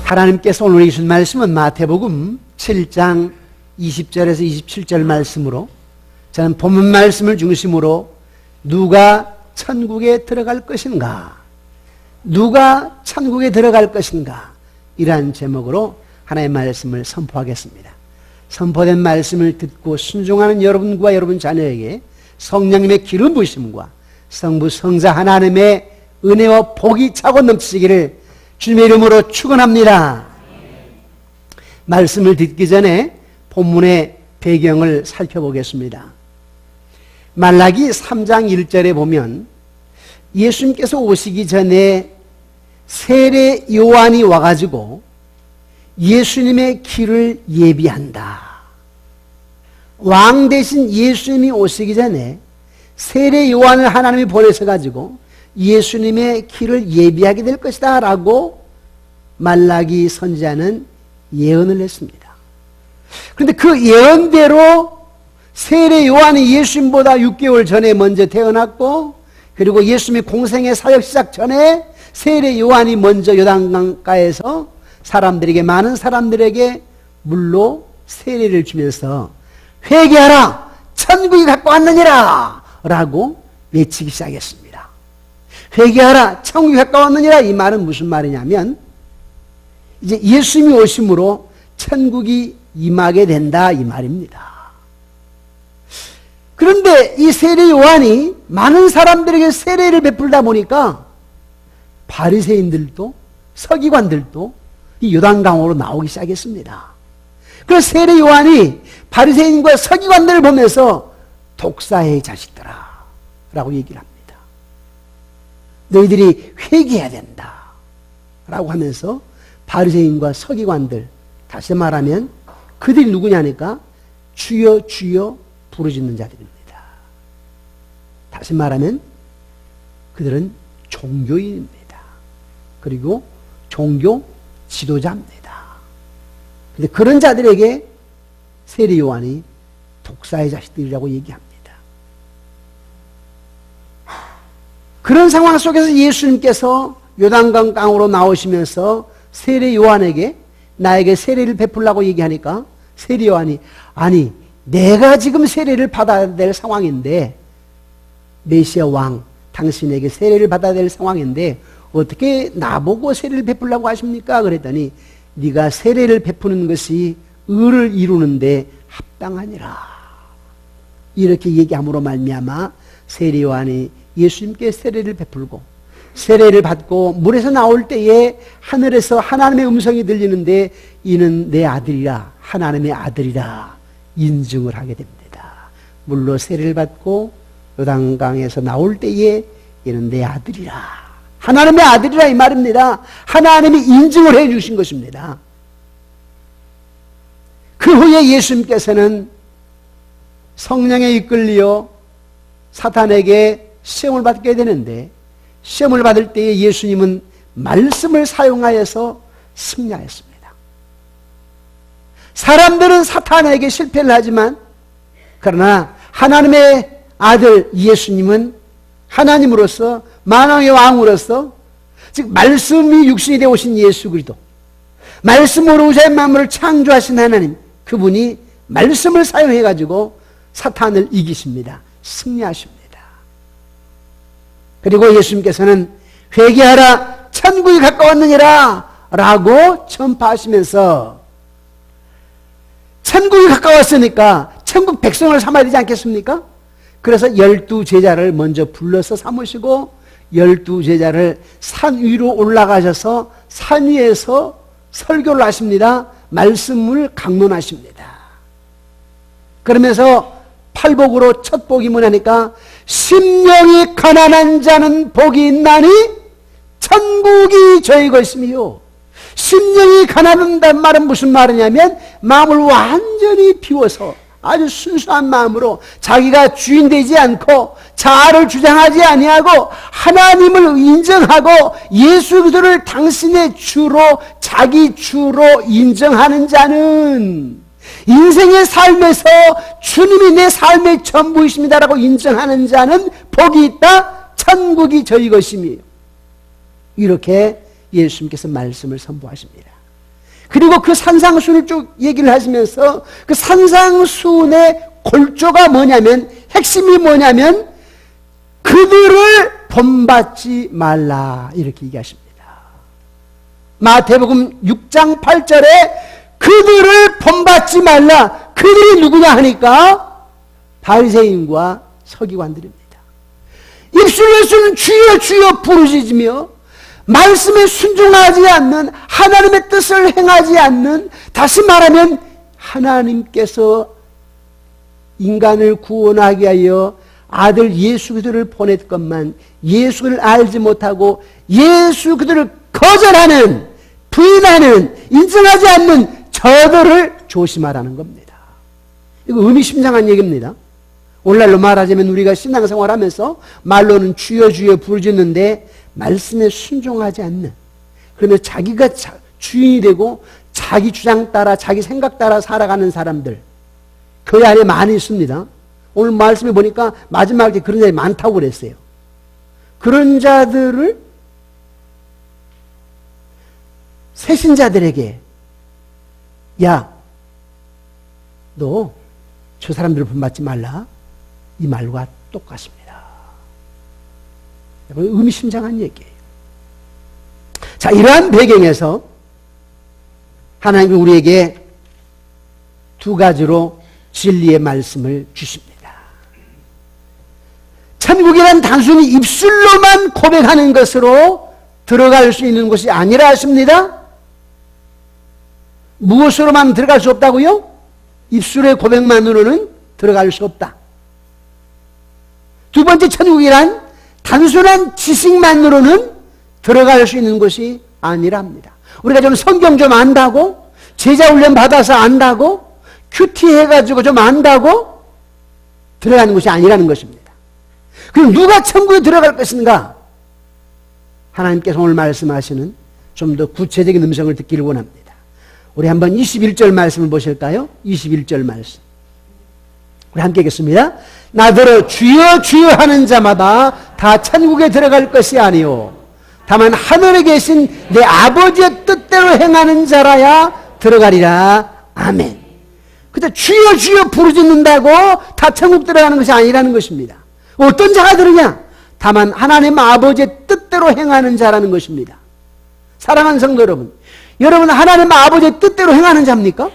하나님께서 오늘 주신 말씀은 마태복음 7장 20절에서 27절 말씀으로, 저는 본문 말씀을 중심으로 누가 천국에 들어갈 것인가, 누가 천국에 들어갈 것인가, 이러한 제목으로 하나님의 말씀을 선포하겠습니다. 선포된 말씀을 듣고 순종하는 여러분과 여러분 자녀에게 성령님의 기름 부으심과 성부 성자 하나님의 은혜와 복이 차고 넘치기를 주님의 이름으로 축원합니다. 말씀을 듣기 전에 본문의 배경을 살펴보겠습니다. 말라기 3장 1절에 보면 예수님께서 오시기 전에 세례 요한이 와가지고 예수님의 길을 예비한다. 왕 대신 예수님이 오시기 전에 세례 요한을 하나님이 보내셔 가지고 예수님의 길을 예비하게 될 것이다 라고 말라기 선지자는 예언을 했습니다. 그런데 그 예언대로 세례 요한이 예수님보다 6개월 전에 먼저 태어났고, 그리고 예수님이 공생의 사역 시작 전에 세례 요한이 먼저 요단강가에서 많은 사람들에게 물로 세례를 주면서 회개하라, 천국이 갖고 왔느니라 라고 외치기 시작했습니다. 회개하라, 천국이 가까웠느니라. 이 말은 무슨 말이냐면 이제 예수님이 오심으로 천국이 임하게 된다, 이 말입니다. 그런데 이 세례 요한이 많은 사람들에게 세례를 베풀다 보니까 바리새인들도 서기관들도 이 요단강으로 나오기 시작했습니다. 그래서 세례 요한이 바리새인과 서기관들을 보면서 독사의 자식들아 라고 얘기를 합니다. 너희들이 회개해야 된다 라고 하면서 바리새인과 서기관들, 다시 말하면 그들이 누구냐니까 주여 주여 부르짖는 자들입니다. 다시 말하면 그들은 종교인입니다. 그리고 종교 지도자입니다. 그런데 그런 자들에게 세례 요한이 독사의 자식들이라고 얘기합니다. 그런 상황 속에서 예수님께서 요단강 강으로 나오시면서 세례 요한에게 나에게 세례를 베풀라고 얘기하니까 세례 요한이, 아니 내가 지금 세례를 받아야 될 상황인데, 메시아 왕 당신에게 세례를 받아야 될 상황인데 어떻게 나보고 세례를 베풀라고 하십니까? 그랬더니 네가 세례를 베푸는 것이 의를 이루는데 합당하니라, 이렇게 얘기함으로 말미암아 세례 요한이 예수님께 세례를 베풀고, 세례를 받고 물에서 나올 때에 하늘에서 하나님의 음성이 들리는데 이는 내 아들이라, 하나님의 아들이라 인증을 하게 됩니다. 물로 세례를 받고 요단강에서 나올 때에 이는 내 아들이라, 하나님의 아들이라, 이 말입니다. 하나님이 인증을 해 주신 것입니다. 그 후에 예수님께서는 성령에 이끌려 사탄에게 시험을 받게 되는데, 시험을 받을 때에 예수님은 말씀을 사용하여서 승리하였습니다. 사람들은 사탄에게 실패를 하지만, 그러나 하나님의 아들 예수님은 하나님으로서, 만왕의 왕으로서, 즉 말씀이 육신이 되어 오신 예수 그리스도, 말씀으로 우주의 만물을 창조하신 하나님, 그분이 말씀을 사용해 가지고 사탄을 이기십니다. 승리하십니다. 그리고 예수님께서는 회개하라, 천국이 가까웠느니라 라고 전파하시면서, 천국이 가까웠으니까 천국 백성을 삼아야 되지 않겠습니까? 그래서 12제자를 먼저 불러서 삼으시고 12제자를 산 위로 올라가셔서 산 위에서 설교를 하십니다. 말씀을 강론하십니다. 그러면서 팔복으로 첫 복이 뭐냐니까 심령이 가난한 자는 복이 있나니 천국이 저희 것이며, 심령이 가난하다는 말은 무슨 말이냐면 마음을 완전히 비워서 아주 순수한 마음으로 자기가 주인 되지 않고 자아를 주장하지 아니하고 하나님을 인정하고 예수 그리스도를 당신의 주로, 자기 주로 인정하는 자는, 인생의 삶에서 주님이 내 삶의 전부이십니다라고 인정하는 자는 복이 있다, 천국이 저희 것이며, 이렇게 예수님께서 말씀을 선포하십니다. 그리고 그 산상수훈을 쭉 얘기를 하시면서 그 산상수훈의 골조가 뭐냐면, 핵심이 뭐냐면 그들을 본받지 말라 이렇게 얘기하십니다. 마태복음 6장 8절에 그들을 본받지 말라. 그들이 누구냐 하니까 바리새인과 서기관들입니다. 입술로서는 주여 주여 부르짖으며 말씀에 순종하지 않는, 하나님의 뜻을 행하지 않는, 다시 말하면 하나님께서 인간을 구원하기 위하여 아들 예수 그리스도를 보냈건만 예수를 알지 못하고 예수 그리스도를 거절하는, 부인하는, 인정하지 않는 저들을 조심하라는 겁니다. 이거 의미심장한 얘기입니다. 오늘날로 말하자면 우리가 신앙생활하면서 말로는 주여 주여 부르짖는데 말씀에 순종하지 않는, 그러면 자기가 주인이 되고 자기 주장 따라 자기 생각 따라 살아가는 사람들, 교회 안에 많이 있습니다. 오늘 말씀에 보니까 마지막에 그런 자들이 많다고 그랬어요. 그런 자들을 새신자들에게 야, 너 저 사람들을 본받지 말라, 이 말과 똑같습니다. 의미심장한 얘기예요. 자, 이러한 배경에서 하나님이 우리에게 두 가지로 진리의 말씀을 주십니다. 천국이란 단순히 입술로만 고백하는 것으로 들어갈 수 있는 것이 아니라 하십니다. 무엇으로만 들어갈 수 없다고요? 입술의 고백만으로는 들어갈 수 없다. 두 번째, 천국이란 단순한 지식만으로는 들어갈 수 있는 것이 아니라 합니다. 우리가 좀 성경 좀 안다고, 제자훈련 받아서 안다고, 큐티 해가지고 좀 안다고 들어가는 것이 아니라는 것입니다. 그럼 누가 천국에 들어갈 것인가? 하나님께서 오늘 말씀하시는 좀 더 구체적인 음성을 듣기를 원합니다. 우리 한번 21절 말씀을 보실까요? 21절 말씀. 우리 함께 읽겠습니다. 나더러 주여 주여 하는 자마다 다 천국에 들어갈 것이 아니요 다만 하늘에 계신 내 아버지의 뜻대로 행하는 자라야 들어가리라. 아멘. 근데 주여 주여 부르짖는다고 다 천국 들어가는 것이 아니라는 것입니다. 어떤 자가 들으냐? 다만 하나님 아버지의 뜻대로 행하는 자라는 것입니다. 사랑하는 성도 여러분, 여러분 하나님 아버지의 뜻대로 행하는 자입니까?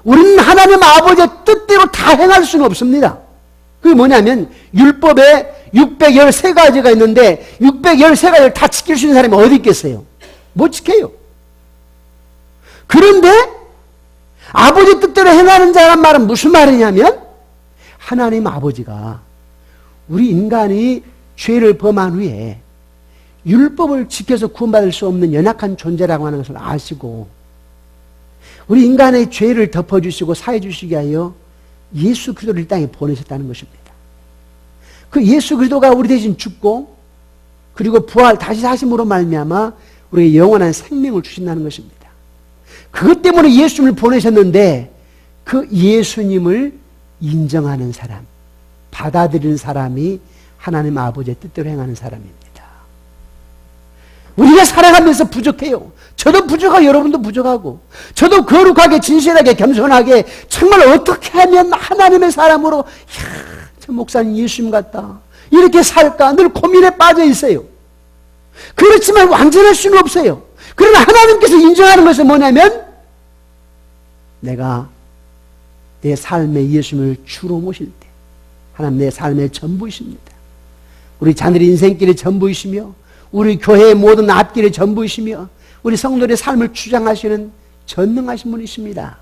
우리는 하나님 아버지의 뜻대로 다 행할 수는 없습니다. 그게 뭐냐면 율법에 613가지가 있는데 613가지를 다 지킬 수 있는 사람이 어디 있겠어요? 못 지켜요. 그런데 아버지 뜻대로 행하는 자란 말은 무슨 말이냐면 하나님 아버지가 우리 인간이 죄를 범한 후에 율법을 지켜서 구원받을 수 없는 연약한 존재라고 하는 것을 아시고 우리 인간의 죄를 덮어주시고 사해주시기 위하여 예수 그리스도를 이 땅에 보내셨다는 것입니다. 그 예수 그리스도가 우리 대신 죽고 그리고 부활 다시 사심으로 말미암아 우리에게 영원한 생명을 주신다는 것입니다. 그것 때문에 예수님을 보내셨는데 그 예수님을 인정하는 사람, 받아들이는 사람이 하나님 아버지의 뜻대로 행하는 사람입니다. 우리가 살아가면서 부족해요. 저도 부족하고 여러분도 부족하고 저도 거룩하게 진실하게 겸손하게 정말 어떻게 하면 하나님의 사람으로 저 목사님 예수님 같다 이렇게 살까 늘 고민에 빠져 있어요. 그렇지만 완전할 수는 없어요. 그러나 하나님께서 인정하는 것은 뭐냐면 내가 내 삶에 예수님을 주로 모실 때 하나님 내 삶의 전부이십니다. 우리 자녀의 인생길의 전부이시며 우리 교회의 모든 앞길의 전부이시며 우리 성도들의 삶을 주장하시는 전능하신 분이십니다.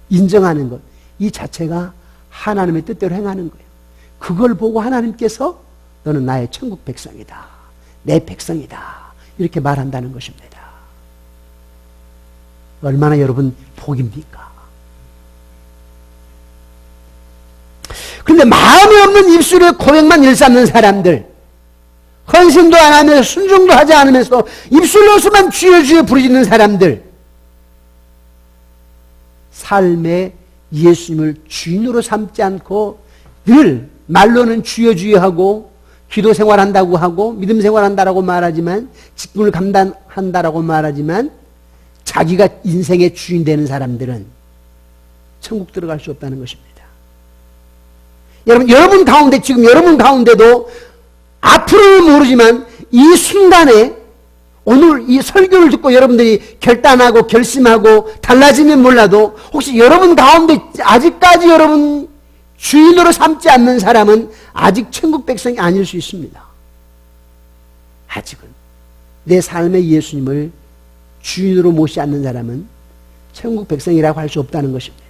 인정하는 것, 이 자체가 하나님의 뜻대로 행하는 거예요. 그걸 보고 하나님께서 너는 나의 천국 백성이다, 내 백성이다 이렇게 말한다는 것입니다. 얼마나 여러분 복입니까? 그런데 마음이 없는 입술에 고백만 일삼는 사람들, 헌신도 안 하면서 순종도 하지 않으면서 입술로서만 주여 주여 부르짖는 사람들, 삶에 예수님을 주인으로 삼지 않고 늘 말로는 주여 주여 하고 기도 생활한다고 하고 믿음 생활한다라고 말하지만 직분을 감당한다라고 말하지만 자기가 인생의 주인 되는 사람들은 천국 들어갈 수 없다는 것입니다. 여러분 가운데, 지금 여러분 가운데도 앞으로는 모르지만 이 순간에 오늘 이 설교를 듣고 여러분들이 결단하고 결심하고 달라지면 몰라도 혹시 여러분 가운데 아직까지 여러분 주인으로 삼지 않는 사람은 아직 천국 백성이 아닐 수 있습니다. 아직은. 내 삶의 예수님을 주인으로 모시지 않는 사람은 천국 백성이라고 할 수 없다는 것입니다.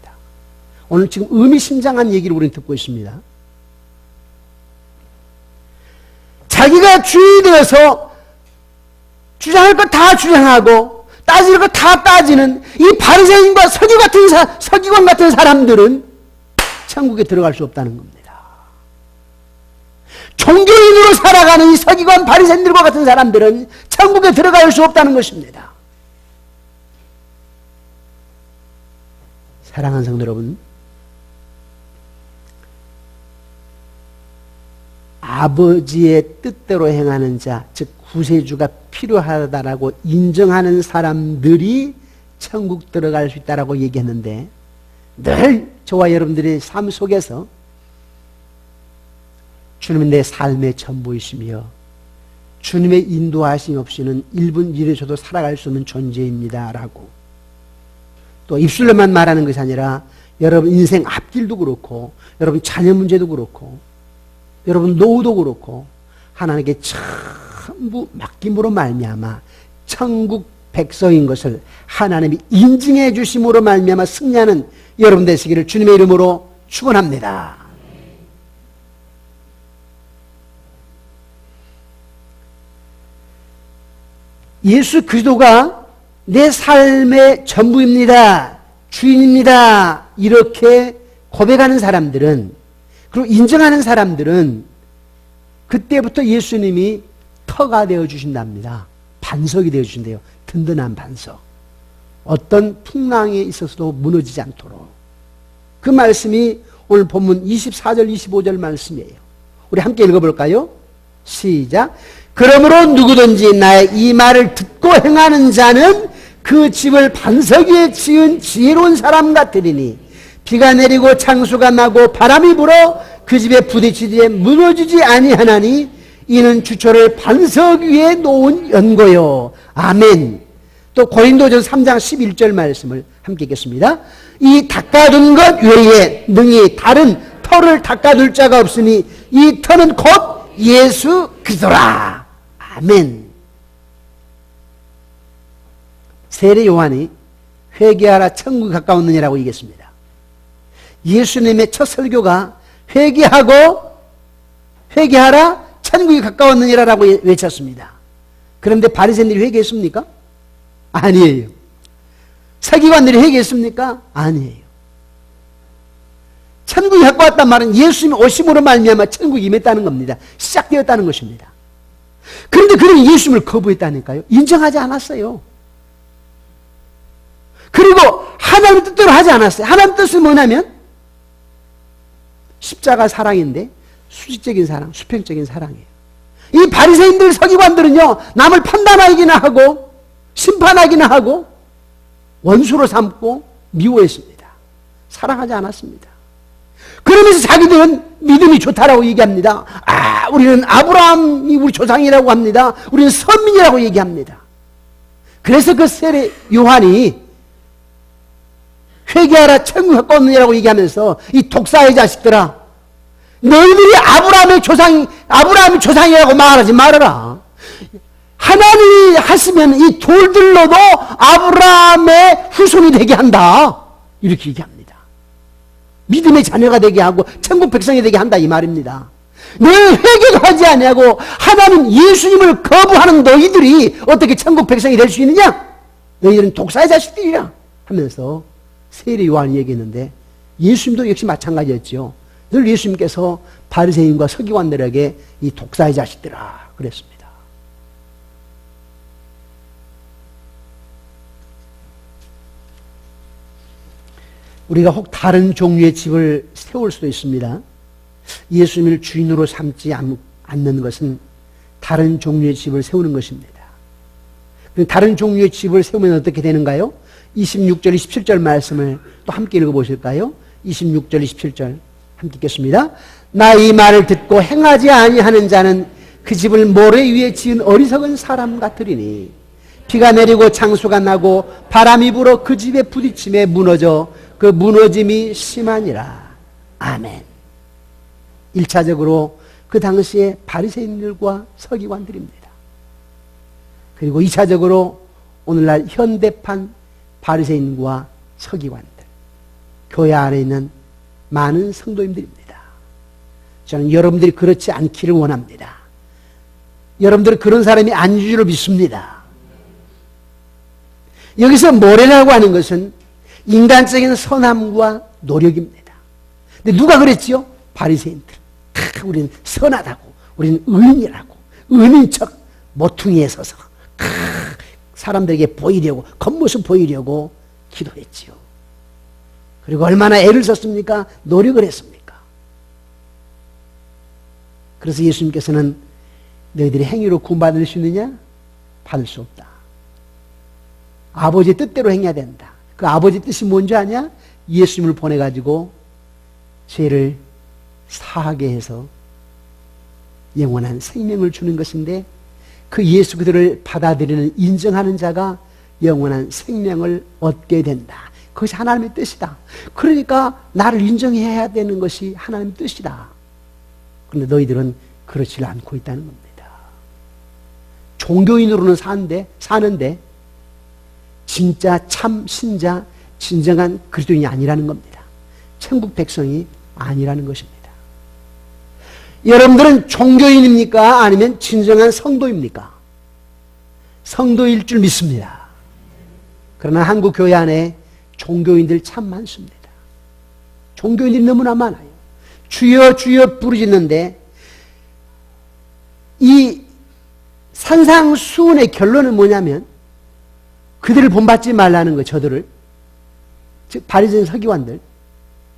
오늘 지금 의미심장한 얘기를 우리는 듣고 있습니다. 자기가 주인이 되어서 주장할 것 다 주장하고 따질 것 다 따지는 이 바리새인과 서기관 같은 사람들은 천국에 들어갈 수 없다는 겁니다. 종교인으로 살아가는 이 서기관 바리새인들과 같은 사람들은 천국에 들어갈 수 없다는 것입니다. 사랑하는 성도 여러분, 아버지의 뜻대로 행하는 자, 즉 구세주가 필요하다라고 인정하는 사람들이 천국 들어갈 수 있다라고 얘기했는데, 늘 저와 여러분들의 삶 속에서 주님은 내 삶의 전부이시며 주님의 인도하심 없이는 1분 1초도 살아갈 수 없는 존재입니다 라고, 또 입술로만 말하는 것이 아니라 여러분 인생 앞길도 그렇고 여러분 자녀 문제도 그렇고 여러분 노후도 그렇고 하나님께 전부 맡김으로 말미암아 천국 백성인 것을 하나님이 인증해 주심으로 말미암아 승리하는 여러분 되시기를 주님의 이름으로 축원합니다. 예수 그리스도가 내 삶의 전부입니다. 주인입니다. 이렇게 고백하는 사람들은, 그리고 인정하는 사람들은 그때부터 예수님이 터가 되어 주신답니다. 반석이 되어 주신대요. 든든한 반석. 어떤 풍랑에 있어서도 무너지지 않도록. 그 말씀이 오늘 본문 24절 25절 말씀이에요. 우리 함께 읽어볼까요? 시작. 그러므로 누구든지 나의 이 말을 듣고 행하는 자는 그 집을 반석 위에 지은 지혜로운 사람 같으리니 비가 내리고 창수가 나고 바람이 불어 그 집에 부딪히되 무너지지 아니하나니 이는 주초를 반석 위에 놓은 연고요. 아멘. 또 고린도전서 3장 11절 말씀을 함께 읽겠습니다. 이 닦아둔 것 외에 능히 다른 터를 닦아둘 자가 없으니 이 터는 곧 예수 그리스도라. 아멘. 세례 요한이 회개하라 천국이 가까웠느니라고 얘기했습니다. 예수님의 첫 설교가 회개하라 천국이 가까웠느니라고 외쳤습니다. 그런데 바리새인들이 회개했습니까? 아니에요. 서기관들이 회개했습니까? 아니에요. 천국이 가까웠단 말은 예수님이 오심으로 말미암아 천국이 임했다는 겁니다. 시작되었다는 것입니다. 그런데 그는 예수님을 거부했다니까요. 인정하지 않았어요. 그리고 하나님 뜻대로 하지 않았어요. 하나님 뜻은 뭐냐면 십자가 사랑인데 수직적인 사랑, 수평적인 사랑이에요. 이 바리새인들 서기관들은요, 남을 판단하기나 하고 심판하기나 하고 원수로 삼고 미워했습니다. 사랑하지 않았습니다. 그러면서 자기들은 믿음이 좋다라고 얘기합니다. 우리는 아브라함이 우리 조상이라고 합니다. 우리는 선민이라고 얘기합니다. 그래서 그 세례 요한이 회개하라 천국 가까웠느니라고 얘기하면서 이 독사의 자식들아, 너희들이 아브라함의 조상이라고 말하지 말아라. 하나님이 하시면 이 돌들로도 아브라함의 후손이 되게 한다. 이렇게 얘기합니다. 믿음의 자녀가 되게 하고 천국 백성이 되게 한다 이 말입니다. 너희 회개도 하지 아니하고 하나님 예수님을 거부하는 너희들이 어떻게 천국 백성이 될 수 있느냐? 너희들은 독사의 자식들이라 하면서 세례 요한이 얘기했는데, 예수님도 역시 마찬가지였죠. 늘 예수님께서 바리새인과 서기관들에게 이 독사의 자식들아 그랬습니다. 우리가 혹 다른 종류의 집을 세울 수도 있습니다. 예수님을 주인으로 삼지 않는 것은 다른 종류의 집을 세우는 것입니다. 다른 종류의 집을 세우면 어떻게 되는가요? 26절, 27절 말씀을 또 함께 읽어보실까요? 26절, 27절 함께 읽겠습니다. 나 이 말을 듣고 행하지 아니하는 자는 그 집을 모래 위에 지은 어리석은 사람 같으리니 비가 내리고 장수가 나고 바람이 불어 그 집에 부딪힘에 무너져 그 무너짐이 심하니라. 아멘. 1차적으로 그 당시에 바리새인들과 서기관들입니다. 그리고 2차적으로 오늘날 현대판 바리새인과 서기관들, 교회 안에 있는 많은 성도님들입니다. 저는 여러분들이 그렇지 않기를 원합니다. 여러분들은 그런 사람이 아닌 줄로 믿습니다. 여기서 모래라고 하는 것은 인간적인 선함과 노력입니다. 근데 누가 그랬지요? 바리새인들. 우리는 선하다고, 우리는 의인이라고, 의인인 척 모퉁이에 서서 사람들에게 보이려고, 겉모습 보이려고 기도했지요. 그리고 얼마나 애를 썼습니까? 노력을 했습니까? 그래서 예수님께서는 너희들이 행위로 구원받을 수 있느냐? 받을 수 없다. 아버지의 뜻대로 행해야 된다. 그 아버지의 뜻이 뭔지 아냐? 예수님을 보내가지고 죄를 사하게 해서 영원한 생명을 주는 것인데, 그 예수 그들을 받아들이는, 인정하는 자가 영원한 생명을 얻게 된다. 그것이 하나님의 뜻이다. 그러니까 나를 인정해야 되는 것이 하나님의 뜻이다. 그런데 너희들은 그렇지 않고 있다는 겁니다. 종교인으로는 사는데 진짜 참 신자, 진정한 그리스도인이 아니라는 겁니다. 천국 백성이 아니라는 것입니다. 여러분들은 종교인입니까? 아니면 진정한 성도입니까? 성도일 줄 믿습니다. 그러나 한국 교회 안에 종교인들 참 많습니다. 종교인들이 너무나 많아요. 주여 주여 부르짖는데 이 산상수훈의 결론은 뭐냐면 그들을 본받지 말라는 거예요. 저들을. 즉 바리새인 서기관들.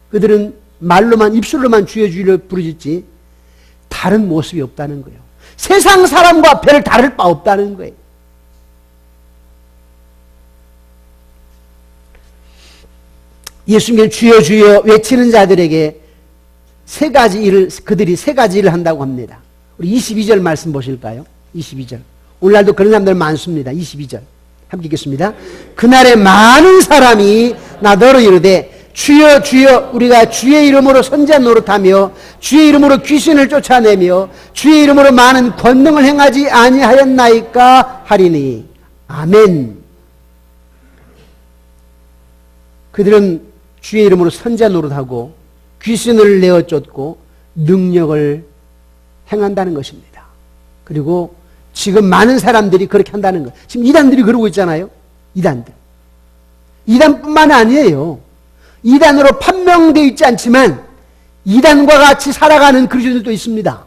그들은 말로만, 입술로만 주여 주여 부르짖지 다른 모습이 없다는 거예요. 세상 사람과 별 다를 바 없다는 거예요. 예수님께서 주여 주여 외치는 자들에게 그들이 세 가지 일을 한다고 합니다. 우리 22절 말씀 보실까요? 22절. 오늘날도 그런 사람들 많습니다. 22절. 함께 읽겠습니다. 그날에 많은 사람이 나더러 이르되 주여 주여 우리가 주의 이름으로 선지자 노릇하며 주의 이름으로 귀신을 쫓아내며 주의 이름으로 많은 권능을 행하지 아니하였나이까 하리니. 아멘. 그들은 주의 이름으로 선지자 노릇하고 귀신을 내어 쫓고 능력을 행한다는 것입니다. 그리고 지금 많은 사람들이 그렇게 한다는 것. 지금 이단들이 그러고 있잖아요. 이단들. 이단뿐만 아니에요. 이단으로 판명되어 있지 않지만 이단과 같이 살아가는 그리스도인들도 있습니다.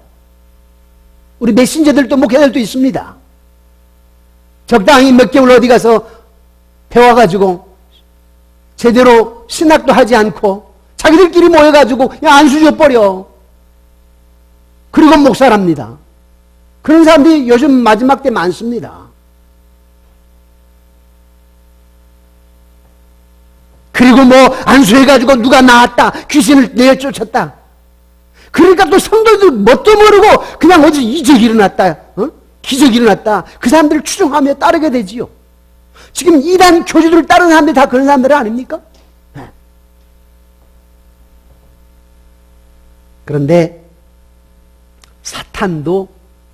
우리 메신저들도 목회자들도 있습니다. 적당히 몇 개월 어디 가서 배워가지고 제대로 신학도 하지 않고 자기들끼리 모여가지고 그냥 안수 줘버려. 그리고 목사랍니다. 그런 사람들이 요즘 마지막 때 많습니다. 그리고 뭐 안수해가지고 누가 나왔다, 귀신을 내쫓았다. 그러니까 또 성도들 뭣도 모르고 그냥 어디 이적이 일어났다, 기적이 일어났다. 그 사람들을 추종하며 따르게 되지요. 지금 이단 교주들을 따르는 사람들이 다 그런 사람들 아닙니까? 그런데 사탄도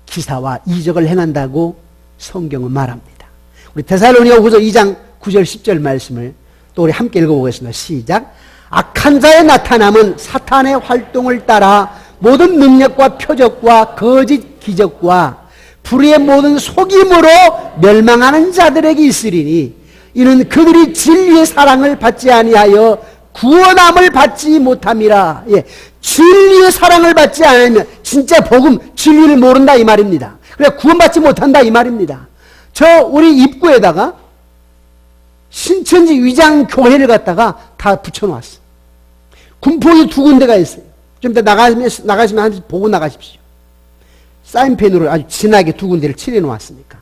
기사와 이적을 행한다고 성경은 말합니다. 우리 데살로니가후서 2장 9절 10절 말씀을 또 우리 함께 읽어보겠습니다. 시작. 악한 자의 나타남은 사탄의 활동을 따라 모든 능력과 표적과 거짓 기적과 불의의 모든 속임으로 멸망하는 자들에게 있으리니 이는 그들이 진리의 사랑을 받지 아니하여 구원함을 받지 못함이라. 예, 진리의 사랑을 받지 않으면 진짜 복음, 진리를 모른다 이 말입니다. 그래 구원받지 못한다 이 말입니다. 저 우리 입구에다가 신천지 위장 교회를 갖다가 다 붙여놓았어. 군포이 2군데가 있어요. 좀 이따 나가시면 한 번 보고 나가십시오. 사인펜으로 아주 진하게 2군데를 칠해놓았으니까.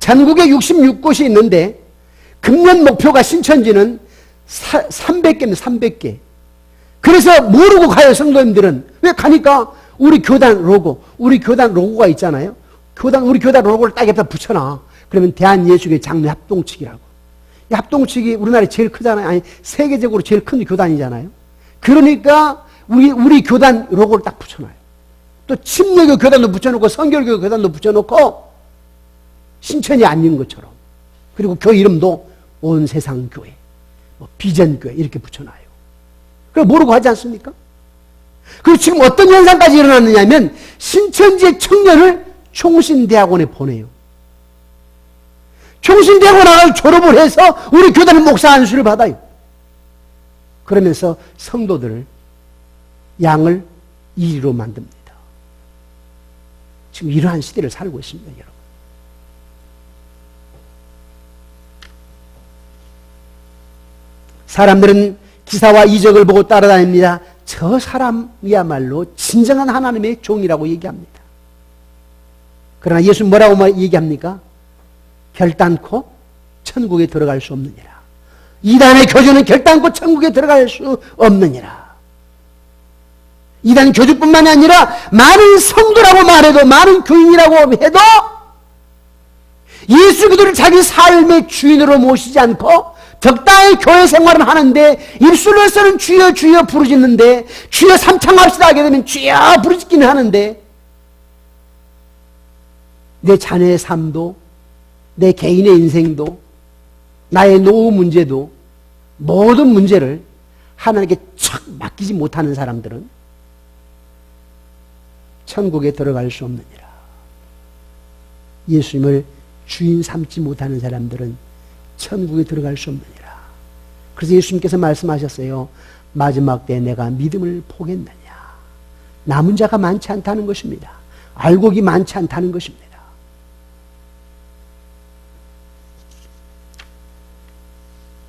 전국에 66곳이 있는데 금년 목표가 신천지는 300개는 300개. 그래서 모르고 가요, 성도님들은. 왜 가니까 우리 교단 로고가 있잖아요. 우리 교단 로고를 딱 옆에 붙여놔. 그러면 대한예수교회 장로 합동측이라고. 이 합동측이 우리나라에 제일 크잖아요. 아니, 세계적으로 제일 큰 교단이잖아요. 그러니까 우리 교단 로고를 딱 붙여놔요. 또 침례교 교단도 붙여놓고 성결교 교단도 붙여놓고 신천이 아닌 것처럼. 그리고 교회 이름도 온 세상 교회, 비전교회 이렇게 붙여놔요. 그걸 모르고 하지 않습니까? 그리고 지금 어떤 현상까지 일어났느냐 하면 신천지의 청년을 총신대학원에 보내요. 총신대학원을 졸업을 해서 우리 교단의 목사 안수를 받아요. 그러면서 성도들을 양을 이리로 만듭니다. 지금 이러한 시대를 살고 있습니다, 여러분. 사람들은 기사와 이적을 보고 따라다닙니다. 저 사람이야말로 진정한 하나님의 종이라고 얘기합니다. 그러나 예수는 뭐라고 얘기합니까? 결단코 천국에 들어갈 수 없느니라. 이단의 교주는 결단코 천국에 들어갈 수 없느니라. 이단 교주뿐만이 아니라 많은 성도라고 말해도, 많은 교인이라고 해도 예수 그리스도를 자기 삶의 주인으로 모시지 않고 적당히 교회 생활을 하는데 입술로서는 주여 주여 부르짖는데, 주여 삼창합시다 하게 되면 주여 부르짖기는 하는데 내 자녀의 삶도, 내 개인의 인생도, 나의 노후 문제도, 모든 문제를 하나님께 척 맡기지 못하는 사람들은 천국에 들어갈 수 없느니라. 예수님을 주인 삼지 못하는 사람들은 천국에 들어갈 수 없느니라. 그래서 예수님께서 말씀하셨어요. 마지막 때에 내가 믿음을 보겠느냐. 남은 자가 많지 않다는 것입니다. 알곡이 많지 않다는 것입니다.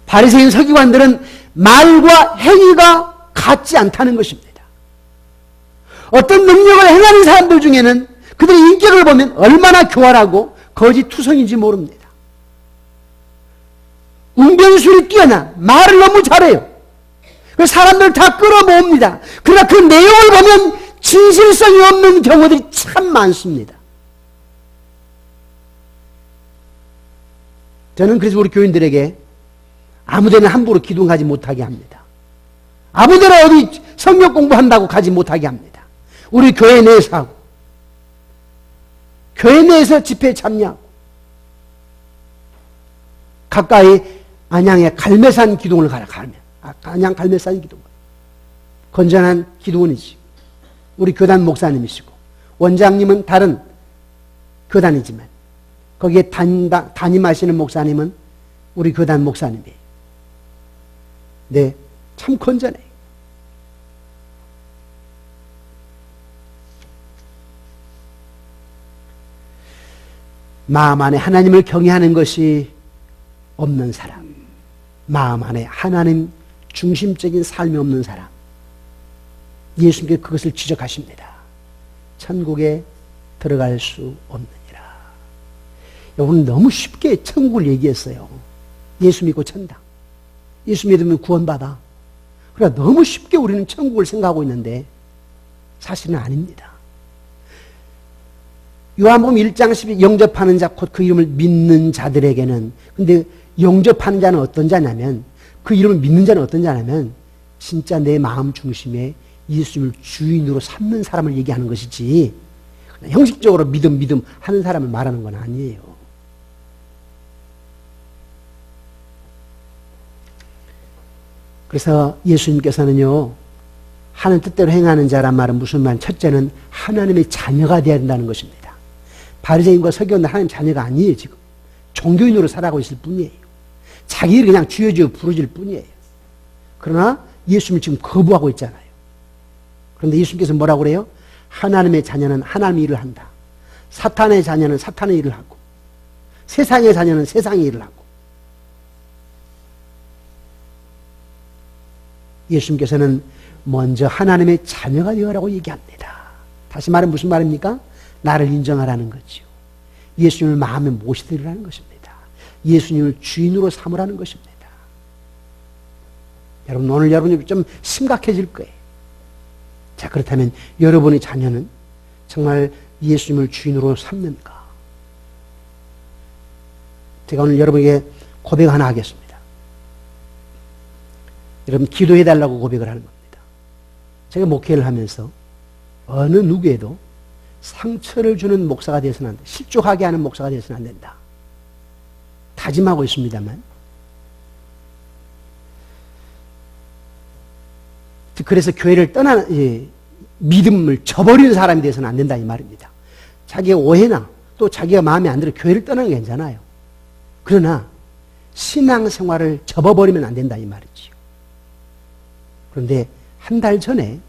바리새인 서기관들은 말과 행위가 같지 않다는 것입니다. 어떤 능력을 행하는 사람들 중에는 그들의 인격을 보면 얼마나 교활하고 거짓투성인지 모릅니다. 웅변술이 뛰어나 말을 너무 잘해요. 사람들 다 끌어모읍니다. 그러나 그 내용을 보면 진실성이 없는 경우들이 참 많습니다. 저는 그래서 우리 교인들에게 아무데나 함부로 기도 가지 못하게 합니다. 아무데나 어디 성경 공부한다고 가지 못하게 합니다. 우리 교회 내에서 하고, 교회 내에서 집회에 참여하고, 가까이 안양의 갈매산 기둥을 가라. 안양 갈매산 기둥. 건전한 기도원이지. 우리 교단 목사님이시고, 원장님은 다른 교단이지만 거기에 담임하시는 목사님은 우리 교단 목사님이에요. 네, 참 건전해. 마음 안에 하나님을 경외하는 것이 없는 사람, 마음 안에 하나님 중심적인 삶이 없는 사람, 예수님께서 그것을 지적하십니다. 천국에 들어갈 수 없느니라. 여러분 너무 쉽게 천국을 얘기했어요. 예수 믿고 천당, 예수 믿으면 구원받아. 그러나 너무 쉽게 우리는 천국을 생각하고 있는데 사실은 아닙니다. 요한복음 1장 12 영접하는 자 곧 그 이름을 믿는 자들에게는, 근데 영접하는 자는 어떤 자냐면, 그 이름을 믿는 자는 어떤 자냐면 진짜 내 마음 중심에 예수님을 주인으로 삼는 사람을 얘기하는 것이지 형식적으로 믿음 하는 사람을 말하는 건 아니에요. 그래서 예수님께서는요, 하는 뜻대로 행하는 자란 말은 무슨 말? 첫째는 하나님의 자녀가 되어야 된다는 것입니다. 바리새인과 서기관들 하나님 자녀가 아니에요. 지금 종교인으로 살아가고 있을 뿐이에요. 자기를 그냥 주여 부르질 뿐이에요. 그러나 예수님을 지금 거부하고 있잖아요. 그런데 예수님께서 뭐라고 그래요? 하나님의 자녀는 하나님의 일을 한다. 사탄의 자녀는 사탄의 일을 하고, 세상의 자녀는 세상의 일을 하고. 예수님께서는 먼저 하나님의 자녀가 되어라고 얘기합니다. 다시 말하면 무슨 말입니까? 나를 인정하라는 거죠. 예수님을 마음에 모시드리라는 것입니다. 예수님을 주인으로 삼으라는 것입니다. 여러분, 오늘 여러분이 좀 심각해질 거예요. 자, 그렇다면 여러분의 자녀는 정말 예수님을 주인으로 삼는가? 제가 오늘 여러분에게 고백 하나 하겠습니다. 여러분, 기도해달라고 고백을 하는 겁니다. 제가 목회를 하면서 어느 누구에도 상처를 주는 목사가 되어서는 안 된다. 실족하게 하는 목사가 되어서는 안 된다. 다짐하고 있습니다만, 그래서 교회를 믿음을 저버리는 사람이 되어서는 안 된다 이 말입니다. 자기의 오해나 또 자기가 마음에 안 들어 교회를 떠나는 게 괜찮아요. 그러나 신앙생활을 접어버리면 안 된다 이 말이지요. 그런데 한 달 전에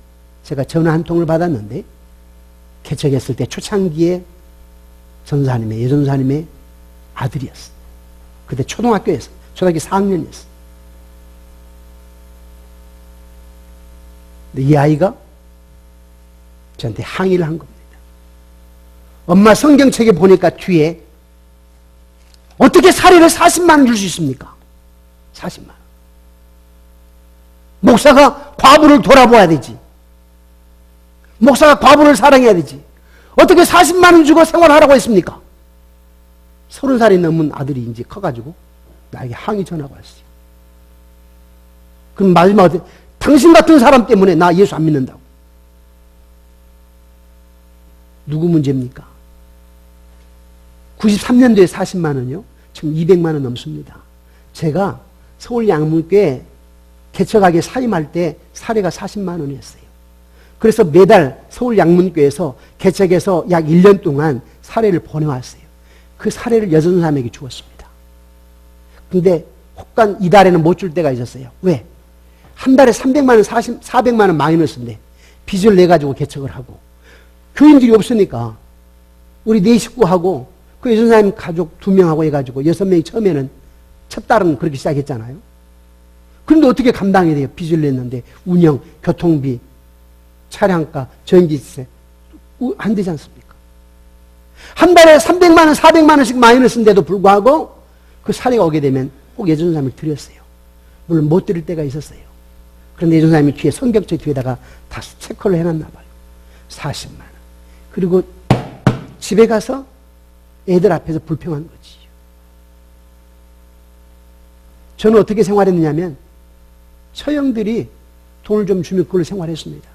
제가 전화 한 통을 받았는데, 개척했을 때 초창기에 전사님의, 예전사님의 아들이었어. 그때 초등학교에서, 초등학교 4학년이었어. 근데 이 아이가 저한테 항의를 한 겁니다. 엄마, 성경책에 보니까 뒤에 어떻게 사례를 40만 원 줄 수 있습니까? 40만 원. 목사가 과부를 돌아보아야 되지. 목사가 과부를 사랑해야 되지. 어떻게 40만 원 주고 생활하라고 했습니까? 30살이 넘은 아들이 이제 커가지고 나에게 항의 전화가 왔어요. 그럼 마지막에 당신 같은 사람 때문에 나 예수 안 믿는다고. 누구 문제입니까? 93년도에 40만 원이요? 지금 200만 원 넘습니다. 제가 서울 양문교회 개척하게 사임할 때 사례가 40만 원이었어요. 그래서 매달 서울 양문교회에서 개척해서 약 1년 동안 사례를 보내왔어요. 그 사례를 여전사람에게 주었습니다. 근데 혹간 이달에는 못 줄 때가 있었어요. 왜? 한 달에 300만 원, 400만 원 마이너스인데 빚을 내가지고 개척을 하고 교인들이 없으니까 우리 네 식구하고 그 여전사님 가족 2명하고 해가지고 6명이 처음에는 첫 달은 그렇게 시작했잖아요. 그런데 어떻게 감당이 돼요? 빚을 냈는데 운영, 교통비, 차량가, 전기세 안 되지 않습니까? 한 달에 300만 원, 400만 원씩 마이너스인데도 불구하고 그 사례가 오게 되면 꼭 예전사님을 드렸어요. 물론 못 드릴 때가 있었어요. 그런데 예전사님이 뒤에 성경책 뒤에다가 다 체크를 해놨나 봐요. 40만 원. 그리고 집에 가서 애들 앞에서 불평한 거지. 저는 어떻게 생활했느냐면 처형들이 돈을 좀 주면 그걸로 생활했습니다.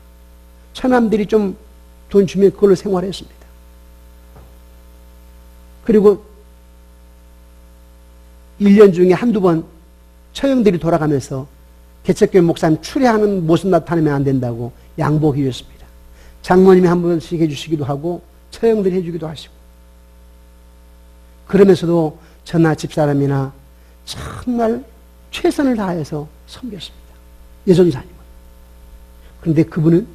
처남들이 좀 돈 주면 그걸로 생활했습니다. 그리고 1년 중에 한두 번 처형들이 돌아가면서 개척교회 목사님 추례하는 모습 나타내면 안 된다고 양보해 주셨습니다. 장모님이 한 번씩 해주시기도 하고 처형들이 해주기도 하시고, 그러면서도 저나 집사람이나 정말 최선을 다해서 섬겼습니다. 예전사님은. 그런데 그분은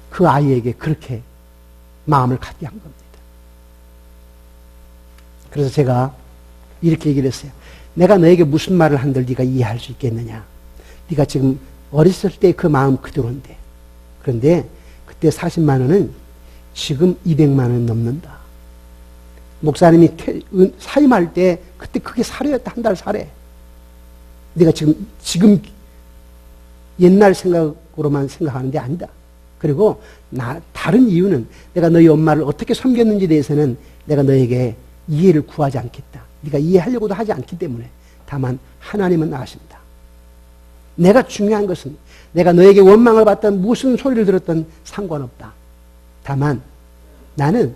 그 아이에게 그렇게 마음을 갖게 한 겁니다. 그래서 제가 이렇게 얘기를 했어요. 내가 너에게 무슨 말을 한들 네가 이해할 수 있겠느냐. 네가 지금 어렸을 때 그 마음 그대로인데. 그런데 그때 40만 원은 지금 200만 원 넘는다. 목사님이 사임할 때 그때 그게 사례였다. 한 달 사례. 네가 지금 옛날 생각으로만 생각하는 게 아니다. 그리고 다른 이유는 내가 너희 엄마를 어떻게 섬겼는지에 대해서는 내가 너에게 이해를 구하지 않겠다. 네가 이해하려고도 하지 않기 때문에. 다만 하나님은 아신다. 내가 중요한 것은 내가 너에게 원망을 받던 무슨 소리를 들었던 상관없다. 다만 나는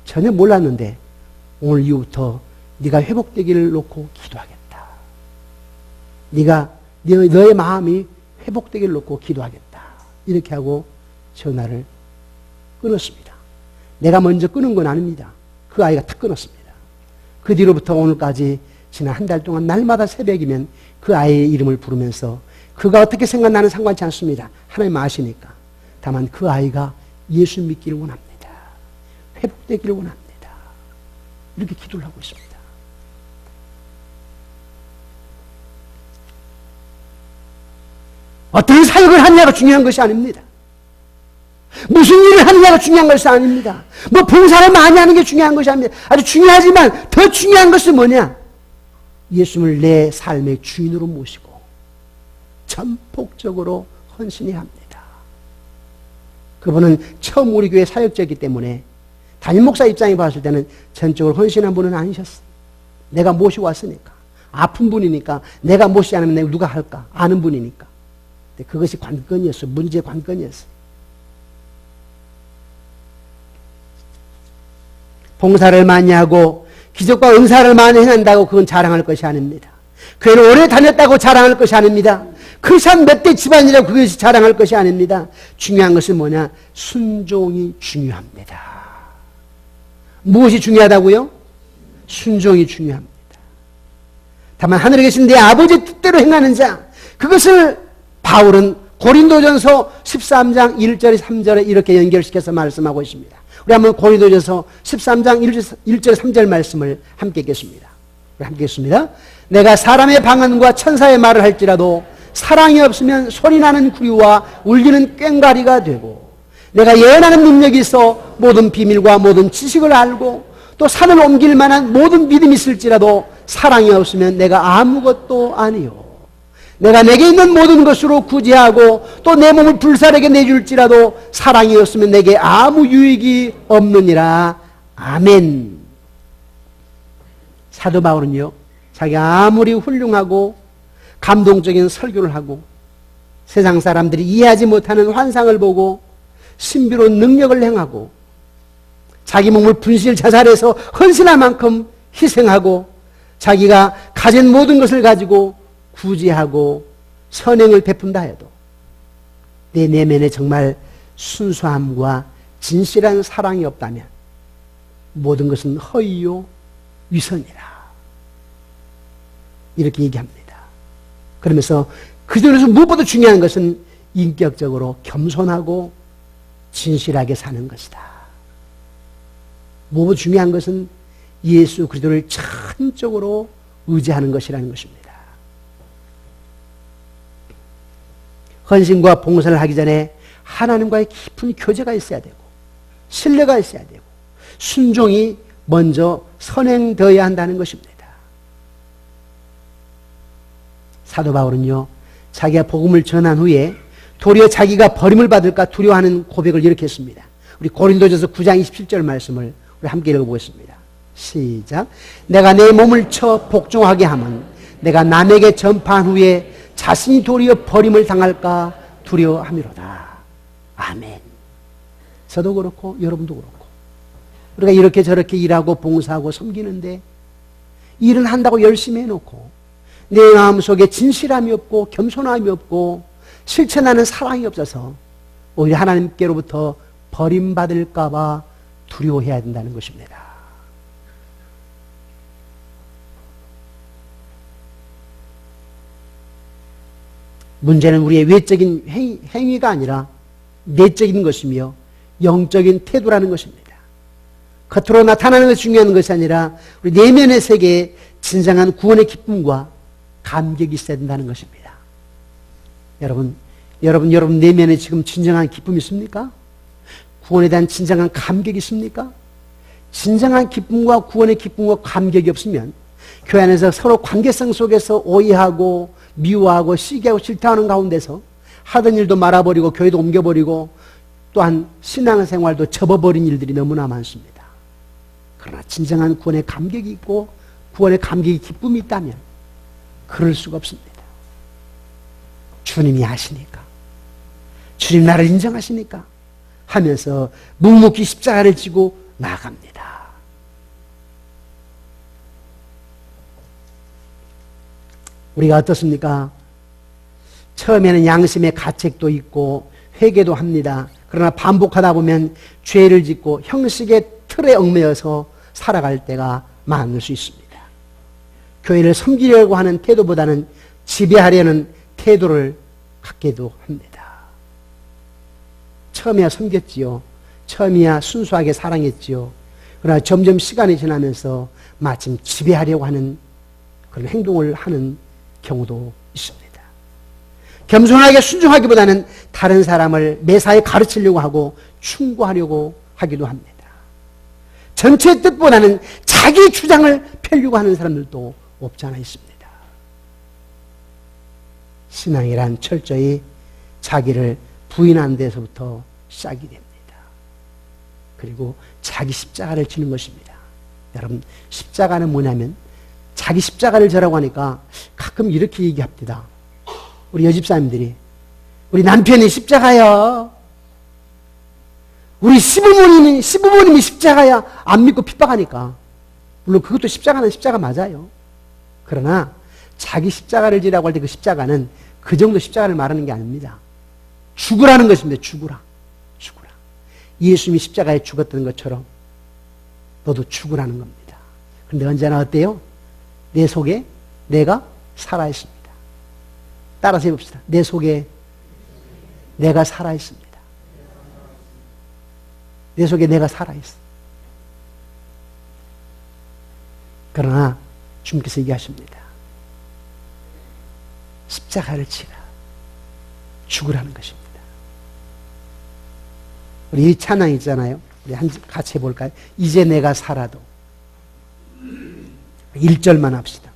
전혀 몰랐는데 오늘 이후부터 네가 회복되기를 놓고 기도하겠다. 너의 마음이 회복되기를 놓고 기도하겠다. 이렇게 하고 전화를 끊었습니다. 내가 먼저 끊은 건 아닙니다. 그 아이가 탁 끊었습니다. 그 뒤로부터 오늘까지 지난 한 달 동안 날마다 새벽이면 그 아이의 이름을 부르면서 그가 어떻게 생각나는 상관치 않습니다. 하나님 아시니까. 다만 그 아이가 예수 믿기를 원합니다. 회복되기를 원합니다. 이렇게 기도를 하고 있습니다. 어떤 사역을 하느냐가 중요한 것이 아닙니다. 무슨 일을 하느냐가 중요한 것이 아닙니다. 뭐 봉사를 많이 하는 게 중요한 것이 아닙니다. 아주 중요하지만 더 중요한 것은 뭐냐? 예수님을 내 삶의 주인으로 모시고 전폭적으로 헌신해야 합니다. 그분은 처음 우리 교회 사역자이기 때문에 담임 목사 입장에 봤을 때는 전적으로 헌신한 분은 아니셨어. 내가 모시고 왔으니까. 아픈 분이니까 내가 모시지 않으면 내가 누가 할까? 아는 분이니까. 근데 그것이 관건이었어. 문제의 관건이었어. 봉사를 많이 하고 기적과 은사를 많이 행한다고 그건 자랑할 것이 아닙니다. 교회를 오래 다녔다고 자랑할 것이 아닙니다. 크리스찬 몇 대 집안이라고 그것이 자랑할 것이 아닙니다. 중요한 것은 뭐냐? 순종이 중요합니다. 무엇이 중요하다고요? 순종이 중요합니다. 다만 하늘에 계신 내 아버지의 뜻대로 행하는 자, 그것을 바울은 고린도전서 13장 1절 3절에 이렇게 연결시켜서 말씀하고 있습니다. 우리 한번 고린도전서 13장 1절 3절 말씀을 함께 읽겠습니다. 우리 함께 읽겠습니다. 내가 사람의 방언과 천사의 말을 할지라도 사랑이 없으면 소리나는 구리와 울리는 꽹과리가 되고, 내가 예언하는 능력이 있어 모든 비밀과 모든 지식을 알고 또 산을 옮길 만한 모든 믿음이 있을지라도 사랑이 없으면 내가 아무것도 아니요. 내가 내게 있는 모든 것으로 구제하고 또 내 몸을 불살에게 내줄지라도 사랑이 없으면 내게 아무 유익이 없느니라. 아멘. 사도 바울은요, 자기가 아무리 훌륭하고 감동적인 설교를 하고 세상 사람들이 이해하지 못하는 환상을 보고 신비로운 능력을 행하고 자기 몸을 분실 자살해서 헌신할 만큼 희생하고 자기가 가진 모든 것을 가지고 구제하고 선행을 베푼다 해도 내 내면에 정말 순수함과 진실한 사랑이 없다면 모든 것은 허위요 위선이라, 이렇게 얘기합니다. 그러면서 그 중에서 무엇보다 중요한 것은 인격적으로 겸손하고 진실하게 사는 것이다. 무엇보다 중요한 것은 예수 그리스도를 전적으로 의지하는 것이라는 것입니다. 헌신과 봉사를 하기 전에 하나님과의 깊은 교제가 있어야 되고 신뢰가 있어야 되고 순종이 먼저 선행되어야 한다는 것입니다. 사도 바울은요, 자기가 복음을 전한 후에 도리어 자기가 버림을 받을까 두려워하는 고백을 이렇게 했습니다. 우리 고린도전서 9장 27절 말씀을 우리 함께 읽어보겠습니다. 시작. 내가 내 몸을 쳐 복종하게 하면 내가 남에게 전파한 후에 자신이 도리어 버림을 당할까 두려워함이로다. 아멘. 저도 그렇고 여러분도 그렇고 우리가 이렇게 저렇게 일하고 봉사하고 섬기는데 일은 한다고 열심히 해놓고 내 마음속에 진실함이 없고 겸손함이 없고 실천하는 사랑이 없어서 오히려 하나님께로부터 버림받을까 봐 두려워해야 된다는 것입니다. 문제는 우리의 외적인 행위가 아니라 내적인 것이며 영적인 태도라는 것입니다. 겉으로 나타나는 것이 중요한 것이 아니라 우리 내면의 세계에 진정한 구원의 기쁨과 감격이 있어야 된다는 것입니다. 여러분 내면에 지금 진정한 기쁨이 있습니까? 구원에 대한 진정한 감격이 있습니까? 진정한 기쁨과 구원의 기쁨과 감격이 없으면 교회 안에서 서로 관계성 속에서 오해하고 미워하고 시기하고 질타하는 가운데서 하던 일도 말아버리고 교회도 옮겨버리고 또한 신앙생활도 접어버린 일들이 너무나 많습니다. 그러나 진정한 구원의 감격이 있고 구원의 감격이 기쁨이 있다면 그럴 수가 없습니다. 주님이 아시니까, 주님 나를 인정하시니까 하면서 묵묵히 십자가를 지고 나아갑니다. 우리가 어떻습니까? 처음에는 양심의 가책도 있고 회개도 합니다. 그러나 반복하다 보면 죄를 짓고 형식의 틀에 얽매여서 살아갈 때가 많을 수 있습니다. 교회를 섬기려고 하는 태도보다는 지배하려는 태도를 갖게도 합니다. 처음이야 섬겼지요. 처음이야 순수하게 사랑했지요. 그러나 점점 시간이 지나면서 마침 지배하려고 하는 그런 행동을 하는 경우도 있습니다. 겸손하게 순종하기보다는 다른 사람을 매사에 가르치려고 하고 충고하려고 하기도 합니다. 전체의 뜻보다는 자기 주장을 펴려고 하는 사람들도 없지 않아 있습니다. 신앙이란 철저히 자기를 부인하는 데서부터 시작이 됩니다. 그리고 자기 십자가를 지는 것입니다. 여러분, 십자가는 뭐냐면 자기 십자가를 지라고 하니까 가끔 이렇게 얘기합니다. 우리 여집사님들이 우리 남편이 십자가야, 우리 시부모님이 십자가야, 안 믿고 핍박하니까. 물론 그것도 십자가는 십자가 맞아요. 그러나 자기 십자가를 지라고 할 때 그 십자가는 그 정도 십자가를 말하는 게 아닙니다. 죽으라는 것입니다. 죽으라. 예수님이 십자가에 죽었던 것처럼 너도 죽으라는 겁니다. 그런데 언제나 어때요? 내 속에 내가 살아있습니다. 따라서 해봅시다. 내 속에 내가 살아있습니다. 내 속에 내가 살아있어. 그러나 주님께서 얘기하십니다. 십자가를 치라. 죽으라는 것입니다. 우리 이 찬양 있잖아요. 우리 같이 해볼까요? 이제 내가 살아도. 1절만 합시다.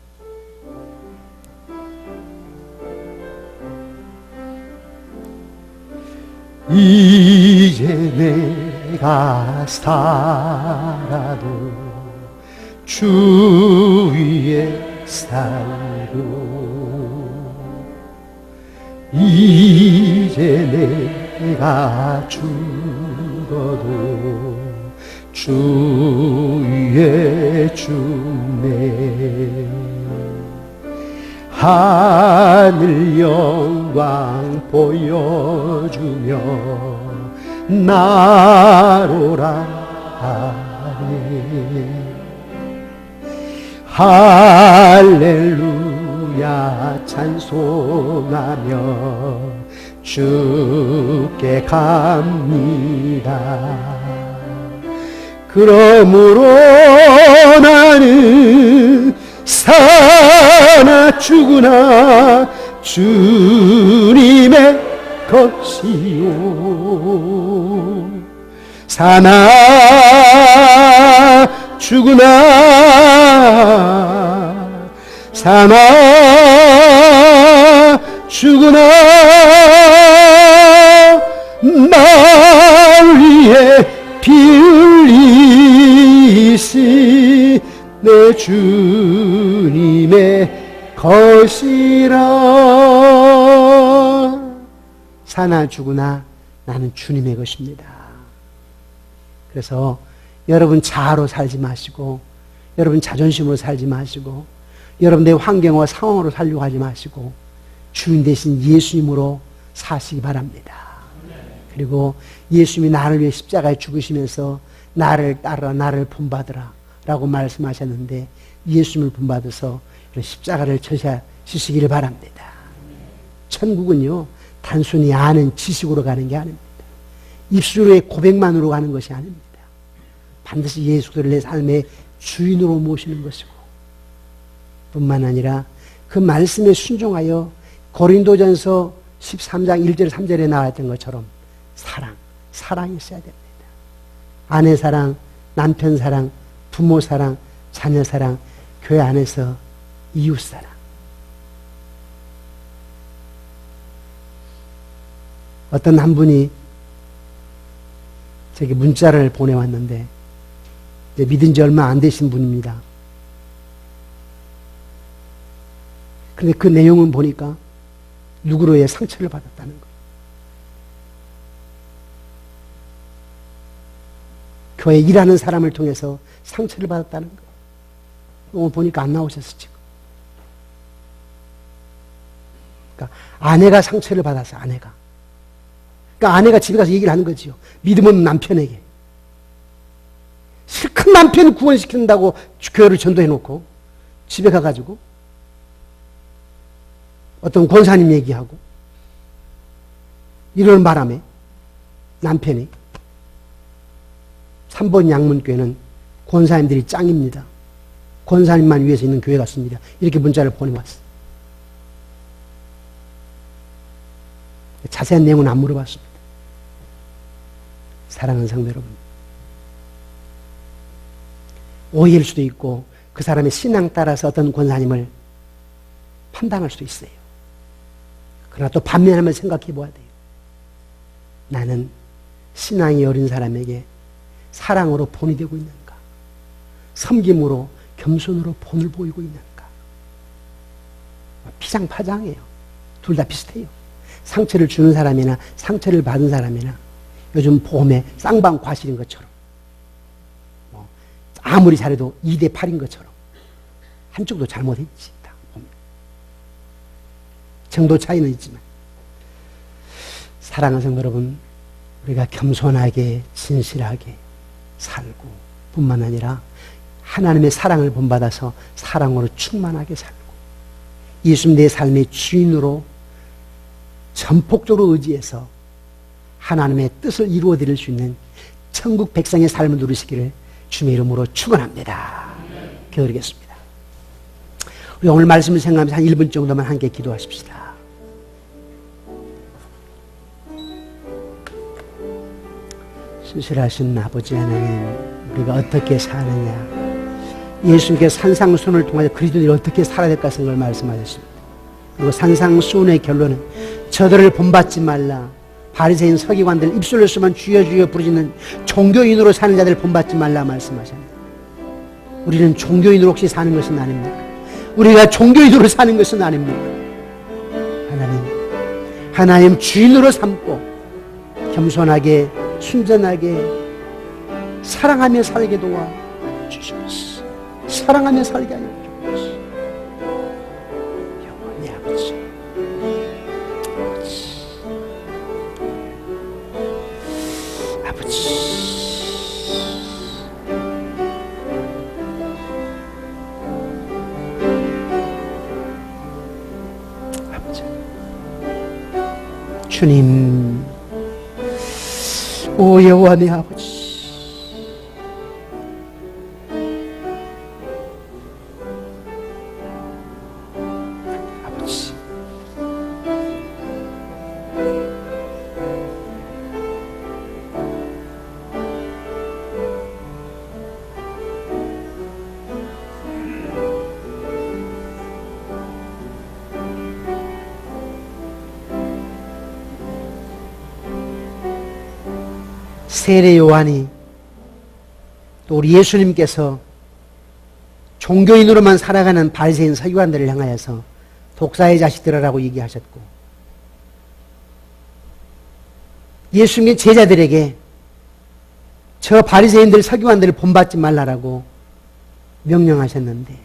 이제 내가 살아도 주 위에 살고 이제 내가 죽어도 주 위에 죽네. 하늘 영광 보여주며 나로라 하네. 할렐루야 찬송하며 주께 갑니다. 그러므로 나는 사나 죽으나 주님의 것이요. 사나 죽으나 사나 죽으나 날 위해 피 흘리시 내 주님의 것이라. 사나 죽으나 나는 주님의 것입니다. 그래서 여러분 자아로 살지 마시고, 여러분 자존심으로 살지 마시고, 여러분의 환경과 상황으로 살려고 하지 마시고 주인 대신 예수님으로 사시기 바랍니다. 그리고 예수님이 나를 위해 십자가에 죽으시면서 나를 따르라, 나를 본받으라 라고 말씀하셨는데 예수님을 본받아서 십자가를 지시기를 바랍니다. 천국은요 단순히 아는 지식으로 가는 게 아닙니다. 입술의 고백만으로 가는 것이 아닙니다. 반드시 예수 그리스도를 내 삶의 주인으로 모시는 것이고, 뿐만 아니라 그 말씀에 순종하여 고린도전서 13장 1절 3절에 나왔던 것처럼 사랑이 있어야 됩니다. 아내 사랑, 남편 사랑, 부모 사랑, 자녀 사랑, 교회 안에서 이웃 사랑. 어떤 한 분이 제게 문자를 보내왔는데, 이제 믿은 지 얼마 안 되신 분입니다. 그런데 그 내용은 보니까 누구로의 상처를 받았다는 거예요. 교회 일하는 사람을 통해서 상처를 받았다는 거예요. 오늘 보니까 안 나오셨어, 지금. 그러니까 아내가 상처를 받았어, 아내가. 그러니까 아내가 집에 가서 얘기를 하는 거지요. 믿음 없는 남편에게. 실컷 남편 구원시킨다고 교회를 전도해놓고 집에 가가지고 어떤 권사님 얘기하고 이런 바람에 남편이 3번 양문교회는 권사님들이 짱입니다. 권사님만 위해서 있는 교회 같습니다. 이렇게 문자를 보내왔어요. 자세한 내용은 안 물어봤습니다. 사랑하는 성도 여러분, 오해일 수도 있고 그 사람의 신앙 따라서 어떤 권사님을 판단할 수도 있어요. 그러나 또 반면에 한번 생각해 봐야 돼요. 나는 신앙이 어린 사람에게 사랑으로 본이 되고 있는가? 섬김으로 겸손으로 본을 보이고 있는가? 피장파장이에요. 둘 다 비슷해요. 상처를 주는 사람이나 상처를 받은 사람이나 요즘 보험에 쌍방과실인 것처럼 아무리 잘해도 2대 8인 것처럼 한쪽도 잘못했지. 다 보면. 정도 차이는 있지만 사랑하는 성도 여러분, 우리가 겸손하게 진실하게 살고 뿐만 아니라 하나님의 사랑을 본받아서 사랑으로 충만하게 살고 예수님 내 삶의 주인으로 전폭적으로 의지해서 하나님의 뜻을 이루어드릴 수 있는 천국 백성의 삶을 누리시기를 주님의 이름으로 축원합니다. 기도드리겠습니다. 우리 오늘 말씀을 생각하면서 한 1분 정도만 함께 기도하십시다. 신실하신 아버지 하나님, 우리가 어떻게 사느냐, 예수님께서 산상수훈을 통하여 그리스도인이 어떻게 살아야 될까 생각을 말씀하셨습니다. 그리고 산상수훈의 결론은 저들을 본받지 말라, 바리새인 서기관들 입술로서만 주여 주여 부르짖는 종교인으로 사는 자들 본받지 말라 말씀하셨습니다. 우리는 종교인으로 혹시 사는 것은 아닙니까? 우리가 종교인으로 사는 것은 아닙니까? 하나님 주인으로 삼고 겸손하게 순전하게 사랑하며 살게 도와 주시옵소서. 사랑하며 살게 하여 주옵소서. 영원히 아버지, 아버지, 주님, 오 여호와 내 아버지, 아버지, 세례 요한이 또 우리 예수님께서 종교인으로만 살아가는 바리새인 서기관들을 향하여서 독사의 자식들이라고 얘기하셨고, 예수님의 제자들에게 저 바리새인들 서기관들을 본받지 말라라고 명령하셨는데,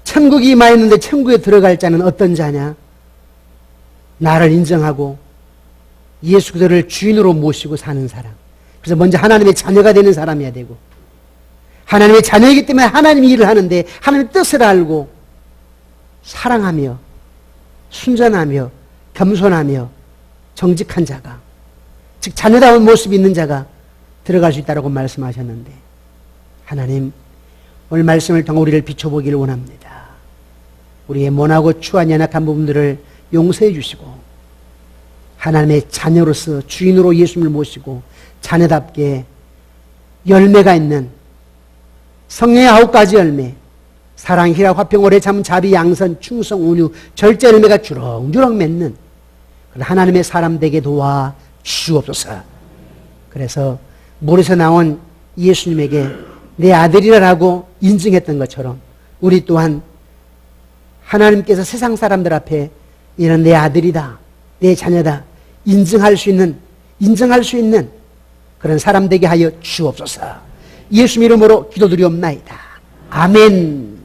천국이 임하였는데 천국에 들어갈 자는 어떤 자냐? 나를 인정하고 예수 그리스도를 주인으로 모시고 사는 사람. 그래서 먼저 하나님의 자녀가 되는 사람이어야 되고, 하나님의 자녀이기 때문에 하나님의 일을 하는데 하나님의 뜻을 알고 사랑하며 순전하며 겸손하며 정직한 자가, 즉 자녀다운 모습이 있는 자가 들어갈 수 있다고 말씀하셨는데, 하나님 오늘 말씀을 통해 우리를 비춰보기를 원합니다. 우리의 모나고 추한 연약한 부분들을 용서해 주시고 하나님의 자녀로서 주인으로 예수님을 모시고 자녀답게 열매가 있는 성령의 9가지 열매, 사랑, 희락, 화평, 오래 참음, 자비, 양선, 충성, 온유, 절제 열매가 주렁주렁 맺는 그런 하나님의 사람 되게 도와 주옵소서. 그래서 물에서 나온 예수님에게 내 아들이라고 인증했던 것처럼 우리 또한 하나님께서 세상 사람들 앞에 이런 내 아들이다, 내 자녀다 인정할 수 있는 그런 사람 되게 하여 주옵소서. 예수 이름으로 기도드리옵나이다. 아멘.